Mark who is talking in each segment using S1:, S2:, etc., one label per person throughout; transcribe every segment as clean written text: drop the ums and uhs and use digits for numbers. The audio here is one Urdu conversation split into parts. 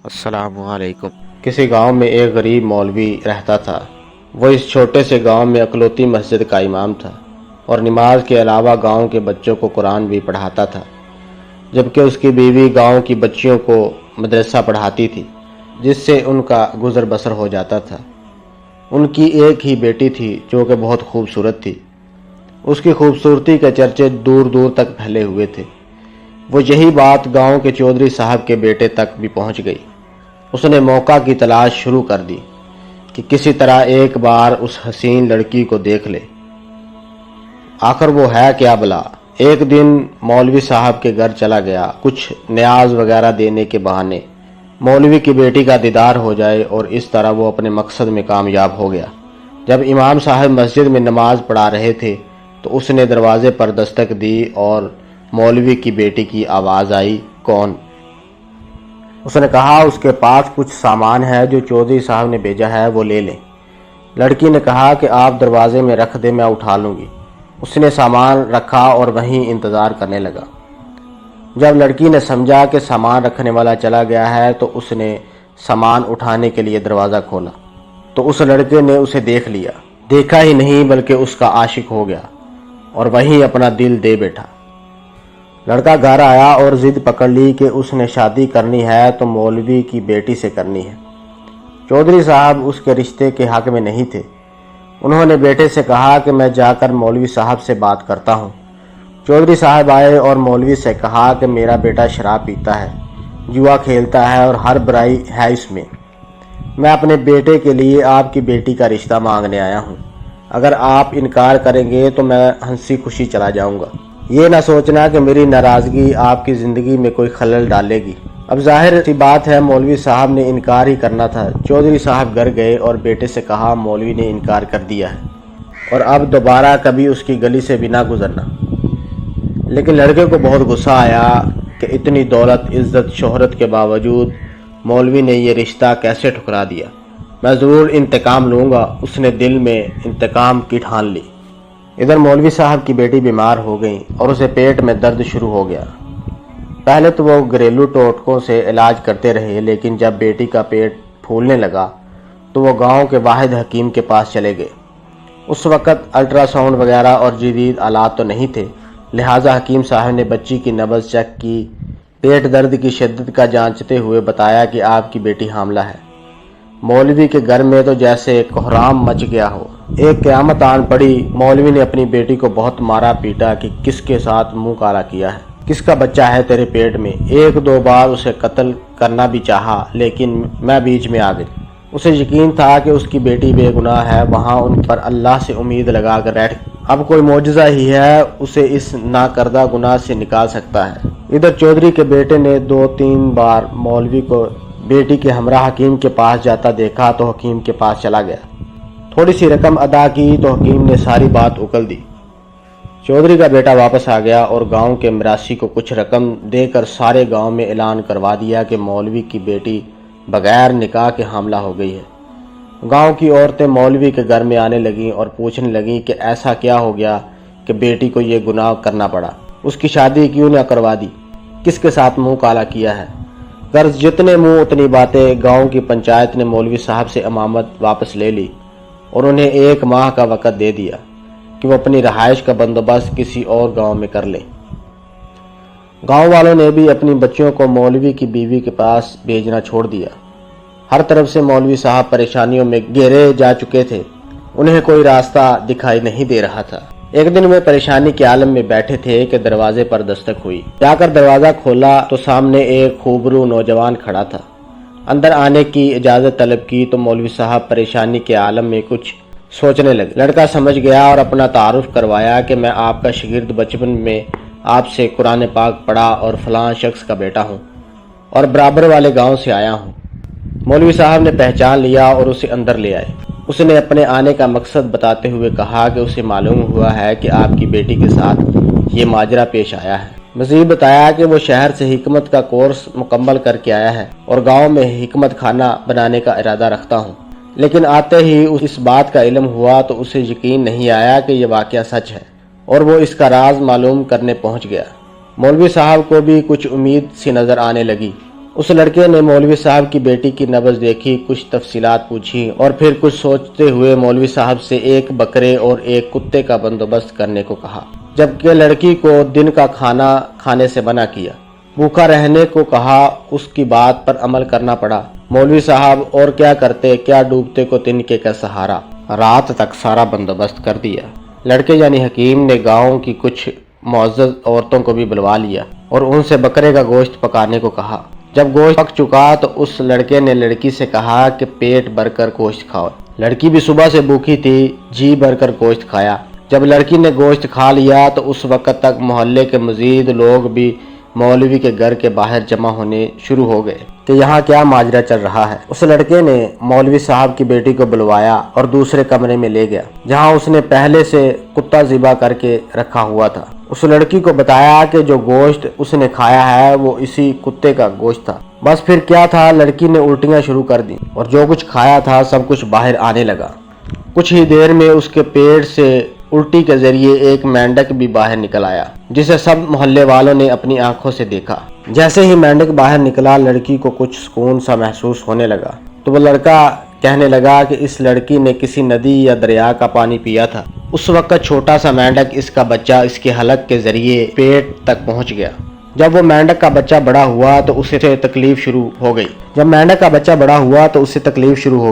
S1: السلام علیکم۔
S2: کسی گاؤں میں ایک غریب مولوی رہتا تھا۔ وہ اس چھوٹے سے گاؤں میں اکلوتی مسجد کا امام تھا اور نماز کے علاوہ گاؤں کے بچوں کو قرآن بھی پڑھاتا تھا، جبکہ اس کی بیوی گاؤں کی بچیوں کو مدرسہ پڑھاتی تھی، جس سے ان کا گزر بسر ہو جاتا تھا۔ ان کی ایک ہی بیٹی تھی جو کہ بہت خوبصورت تھی۔ اس کی خوبصورتی کے چرچے دور دور تک پھیلے ہوئے تھے۔ وہ یہی بات گاؤں کے چودھری صاحب کے بیٹے تک بھی پہنچ گئی۔ اس نے موقع کی تلاش شروع کر دی کہ کسی طرح ایک بار اس حسین لڑکی کو دیکھ لے۔ آخر وہ ہے کیا بلا؟ ایک دن مولوی صاحب کے گھر چلا گیا، کچھ نیاز وغیرہ دینے کے بہانے مولوی کی بیٹی کا دیدار ہو جائے، اور اس طرح وہ اپنے مقصد میں کامیاب ہو گیا۔ جب امام صاحب مسجد میں نماز پڑھا رہے تھے تو اس نے دروازے پر دستک دی اور مولوی کی بیٹی کی آواز آئی، کون؟ اس نے کہا اس کے پاس کچھ سامان ہے جو چودھری صاحب نے بھیجا ہے، وہ لے لیں۔ لڑکی نے کہا کہ آپ دروازے میں رکھ دیں، میں اٹھا لوں گی۔ اس نے سامان رکھا اور وہیں انتظار کرنے لگا۔ جب لڑکی نے سمجھا کہ سامان رکھنے والا چلا گیا ہے تو اس نے سامان اٹھانے کے لیے دروازہ کھولا تو اس لڑکے نے اسے دیکھ لیا، دیکھا ہی نہیں بلکہ اس کا عاشق ہو گیا اور وہیں اپنا دل دے بیٹھا۔ لڑکا گھر آیا اور ضد پکڑ لی کہ اس نے شادی کرنی ہے تو مولوی کی بیٹی سے کرنی ہے۔ چودھری صاحب اس کے رشتے کے حق میں نہیں تھے۔ انہوں نے بیٹے سے کہا کہ میں جا کر مولوی صاحب سے بات کرتا ہوں۔ چودھری صاحب آئے اور مولوی سے کہا کہ میرا بیٹا شراب پیتا ہے، جوا کھیلتا ہے اور ہر برائی ہے اس میں۔ میں اپنے بیٹے کے لیے آپ کی بیٹی کا رشتہ مانگنے آیا ہوں۔ اگر آپ انکار کریں گے تو میں ہنسی خوشی چلا جاؤں گا۔ یہ نہ سوچنا کہ میری ناراضگی آپ کی زندگی میں کوئی خلل ڈالے گی۔ اب ظاہر سی بات ہے مولوی صاحب نے انکار ہی کرنا تھا۔ چودھری صاحب گھر گئے اور بیٹے سے کہا مولوی نے انکار کر دیا ہے اور اب دوبارہ کبھی اس کی گلی سے بھی نہ گزرنا۔ لیکن لڑکے کو بہت غصہ آیا کہ اتنی دولت، عزت، شہرت کے باوجود مولوی نے یہ رشتہ کیسے ٹھکرا دیا۔ میں ضرور انتقام لوں گا، اس نے دل میں انتقام کی ٹھان لی۔ ادھر مولوی صاحب کی بیٹی بیمار ہو گئی اور اسے پیٹ میں درد شروع ہو گیا۔ پہلے تو وہ گھریلو ٹوٹکوں سے علاج کرتے رہے، لیکن جب بیٹی کا پیٹ پھولنے لگا تو وہ گاؤں کے واحد حکیم کے پاس چلے گئے۔ اس وقت الٹرا ساؤنڈ وغیرہ اور جدید آلات تو نہیں تھے، لہٰذا حکیم صاحب نے بچی کی نبض چیک کی، پیٹ درد کی شدت کا جانچتے ہوئے بتایا کہ آپ کی بیٹی حاملہ ہے۔ مولوی کے گھر میں تو جیسے کوہرام مچ گیا ہو، ایک قیامت آن پڑی۔ مولوی نے اپنی بیٹی کو بہت مارا پیٹا کہ کس کے ساتھ منہ کالا کیا ہے، کس کا بچہ ہے تیرے پیٹ میں۔ ایک دو بار اسے قتل کرنا بھی چاہا لیکن میں بیچ میں آ گئی۔ اسے یقین تھا کہ اس کی بیٹی بے گناہ ہے، وہاں ان پر اللہ سے امید لگا کر بیٹھ گئی۔ اب کوئی معجزہ ہی ہے اسے اس ناکردہ گناہ سے نکال سکتا ہے۔ ادھر چودھری کے بیٹے نے 2-3 بار مولوی کو بیٹی کے ہمراہ حکیم کے پاس جاتا دیکھا تو حکیم کے پاس چلا گیا۔ تھوڑی سی رقم ادا کی تو حکیم نے ساری بات اکل دی۔ چودھری کا بیٹا واپس آ گیا اور گاؤں کے مراثی کو کچھ رقم دے کر سارے گاؤں میں اعلان کروا دیا کہ مولوی کی بیٹی بغیر نکاح کے حاملہ ہو گئی ہے۔ گاؤں کی عورتیں مولوی کے گھر میں آنے لگیں اور پوچھنے لگیں کہ ایسا کیا ہو گیا کہ بیٹی کو یہ گناہ کرنا پڑا، اس کی شادی کیوں نہ کروا دی، کس کے ساتھ منہ کالا کیا ہے۔ غرض جتنے منہ اتنی باتیں۔ گاؤں کی پنچایت نے مولوی صاحب سے امامت واپس لے لی اور انہیں 1 ماہ کا وقت دے دیا کہ وہ اپنی رہائش کا بندوبست کسی اور گاؤں میں کر لیں۔ گاؤں والوں نے بھی اپنی بچیوں کو مولوی کی بیوی کے پاس بھیجنا چھوڑ دیا۔ ہر طرف سے مولوی صاحب پریشانیوں میں گھیرے جا چکے تھے، انہیں کوئی راستہ دکھائی نہیں دے رہا تھا۔ ایک دن وہ پریشانی کے عالم میں بیٹھے تھے کہ دروازے پر دستک ہوئی۔ جا کر دروازہ کھولا تو سامنے ایک خوبرو نوجوان کھڑا تھا۔ اندر آنے کی اجازت طلب کی تو مولوی صاحب پریشانی کے عالم میں کچھ سوچنے لگے۔ لڑکا سمجھ گیا اور اپنا تعارف کروایا کہ میں آپ کا شاگرد، بچپن میں آپ سے قرآن پاک پڑھا اور فلاں شخص کا بیٹا ہوں اور برابر والے گاؤں سے آیا ہوں۔ مولوی صاحب نے پہچان لیا اور اسے اندر لے آئے۔ اس نے اپنے آنے کا مقصد بتاتے ہوئے کہا کہ اسے معلوم ہوا ہے کہ آپ کی بیٹی کے ساتھ یہ ماجرا پیش آیا ہے۔ مزید بتایا کہ وہ شہر سے حکمت کا کورس مکمل کر کے آیا ہے اور گاؤں میں حکمت خانہ بنانے کا ارادہ رکھتا ہوں، لیکن آتے ہی اس بات کا علم ہوا تو اسے یقین نہیں آیا کہ یہ واقعہ سچ ہے اور وہ اس کا راز معلوم کرنے پہنچ گیا۔ مولوی صاحب کو بھی کچھ امید سی نظر آنے لگی۔ اس لڑکے نے مولوی صاحب کی بیٹی کی نبض دیکھی، کچھ تفصیلات پوچھی اور پھر کچھ سوچتے ہوئے مولوی صاحب سے ایک بکرے اور ایک کتے کا بندوبست کرنے کو کہا، جبکہ لڑکی کو دن کا کھانا کھانے سے منع کیا، بھوکا رہنے کو کہا۔ اس کی بات پر عمل کرنا پڑا۔ مولوی صاحب اور کیا کرتے، کیا ڈوبتے کو تنکے کا سہارا، رات تک سارا بندوبست کر دیا۔ لڑکے یعنی حکیم نے گاؤں کی کچھ معزز عورتوں کو بھی بلوا لیا اور ان سے بکرے کا گوشت پکانے کو کہا۔ جب گوشت پک چکا تو اس لڑکے نے لڑکی سے کہا کہ پیٹ بھر کر گوشت کھاؤ۔ لڑکی بھی صبح سے بھوکی تھی، جی بھر کر گوشت کھایا۔ جب لڑکی نے گوشت کھا لیا تو اس وقت تک محلے کے مزید لوگ بھی مولوی کے گھر کے باہر جمع ہونے شروع ہو گئے کہ یہاں کیا ماجرا چل رہا ہے۔ اس لڑکے نے مولوی صاحب کی بیٹی کو بلوایا اور دوسرے کمرے میں لے گیا جہاں اس نے پہلے سے کتا ذبح کر کے رکھا ہوا تھا۔ اس لڑکی کو بتایا کہ جو گوشت اس نے کھایا ہے وہ اسی کتے کا گوشت تھا۔ بس پھر کیا تھا، لڑکی نے الٹیاں شروع کر دیں اور جو کچھ کھایا تھا سب کچھ باہر آنے لگا۔ کچھ ہی دیر میں اس کے پیٹ سے الٹی کے ذریعے ایک مینڈک بھی باہر نکل آیا، جسے سب محلے والوں نے اپنی آنکھوں سے دیکھا۔ جیسے ہی مینڈک باہر نکلا، لڑکی کو کچھ سکون سا محسوس ہونے لگا تو وہ لڑکا کہنے لگا کہ اس لڑکی نے کسی ندی یا دریا کا پانی پیا تھا۔ اس وقت چھوٹا سا مینڈک اس کا بچہ اس کے حلق کے ذریعے پیٹ تک پہنچ گیا۔ جب وہ مینڈک کا بچہ بڑا ہوا تو اسے تکلیف شروع ہو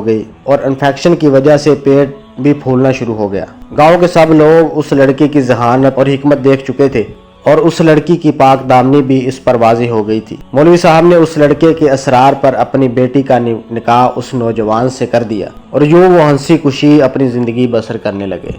S2: گئی اور انفیکشن کی وجہ سے پیٹ بھی پھولنا شروع ہو گیا۔ گاؤں کے سب لوگ اس لڑکی کی ذہانت اور حکمت دیکھ چکے تھے اور اس لڑکی کی پاک دامنی بھی اس پر واضح ہو گئی تھی۔ مولوی صاحب نے اس لڑکے کے اسرار پر اپنی بیٹی کا نکاح اس نوجوان سے کر دیا اور یوں وہ ہنسی خوشی اپنی زندگی بسر کرنے لگے۔